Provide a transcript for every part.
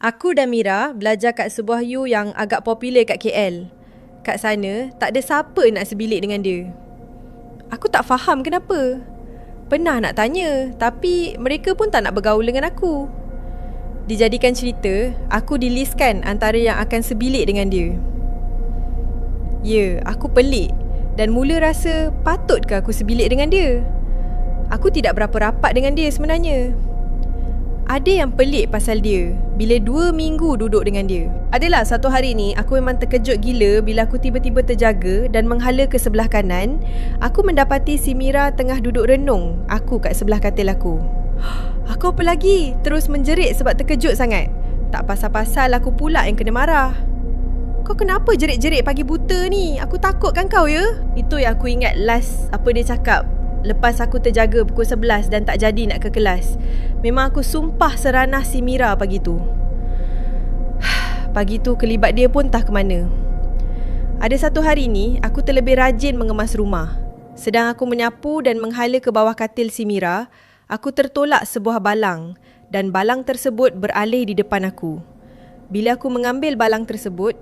Aku dan Mira belajar kat sebuah U yang agak popular kat KL. Kat sana, tak ada siapa nak sebilik dengan dia. Aku tak faham kenapa. Pernah nak tanya, tapi mereka pun tak nak bergaul dengan aku. Dijadikan cerita, aku dilistkan antara yang akan sebilik dengan dia. Ya, aku pelik dan mula rasa patut ke aku sebilik dengan dia. Aku tidak berapa rapat dengan dia sebenarnya. Ada yang pelik pasal dia bila 2 minggu duduk dengan dia. Adalah satu hari ni aku memang terkejut gila bila aku tiba-tiba terjaga dan menghala ke sebelah kanan. Aku mendapati si Mira tengah duduk renung aku kat sebelah katil aku. Aku apa lagi? Terus menjerit sebab terkejut sangat. Tak pasal-pasal aku pula yang kena marah. Kau kenapa jerit-jerit pagi buta ni? Aku takut kan kau ya? Itu yang aku ingat last apa dia cakap lepas aku terjaga pukul 11 dan tak jadi nak ke kelas. Memang aku sumpah seranah si Mira pagi tu. Pagi tu kelibat dia pun tak ke mana. Ada satu hari ni, aku terlebih rajin mengemas rumah. Sedang aku menyapu dan menghala ke bawah katil si Mira, aku tertolak sebuah balang dan balang tersebut beralih di depan aku. Bila aku mengambil balang tersebut,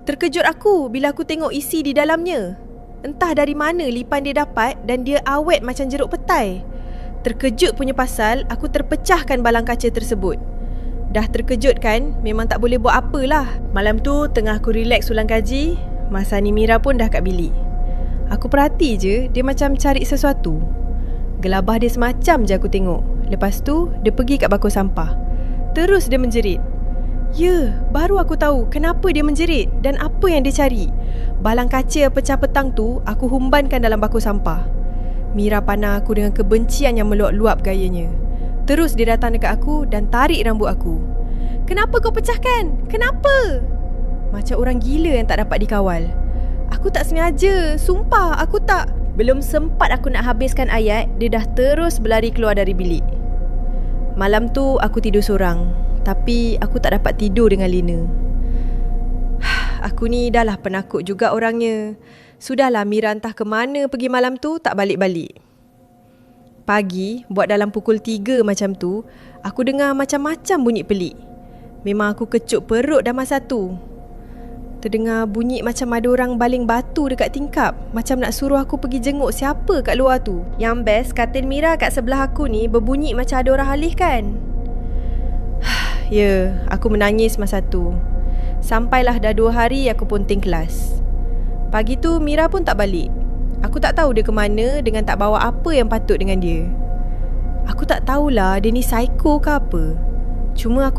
terkejut aku bila aku tengok isi di dalamnya. Entah dari mana lipan dia dapat dan dia awet macam jeruk petai. Terkejut punya pasal aku terpecahkan balang kaca tersebut. Dah terkejut kan, memang tak boleh buat apalah. Malam tu tengah aku relax ulang kaji, masa ni Mira pun dah kat bilik. Aku perhati je, dia macam cari sesuatu. Gelabah dia semacam je aku tengok. Lepas tu dia pergi kat bako sampah. Terus dia menjerit. Ya, baru aku tahu kenapa dia menjerit dan apa yang dia cari. Balang kaca pecah petang tu aku humbankan dalam bako sampah. Mira pandang aku dengan kebencian yang meluap-luap gayanya. Terus dia datang dekat aku dan tarik rambut aku. Kenapa kau pecahkan? Kenapa? Macam orang gila yang tak dapat dikawal. Aku tak sengaja, sumpah aku tak. Belum sempat aku nak habiskan ayat, dia dah terus berlari keluar dari bilik. Malam tu aku tidur seorang, tapi aku tak dapat tidur dengan Lina. Aku ni dah lah penakut juga orangnya. Sudahlah Mira entah ke mana pergi malam tu tak balik-balik. Pagi, buat dalam pukul 3 macam tu, aku dengar macam-macam bunyi pelik. Memang aku kecut perut dah masa tu. Terdengar bunyi macam ada orang baling batu dekat tingkap. Macam nak suruh aku pergi jenguk siapa kat luar tu. Yang best, katil Mira kat sebelah aku ni berbunyi macam ada orang halihkan. Ya, aku menangis masa tu. Sampailah dah 2 hari aku ponting kelas. Pagi tu Mira pun tak balik. Aku tak tahu dia ke mana dengan tak bawa apa yang patut dengan dia. Aku tak tahulah dia ni psycho ke apa. Cuma aku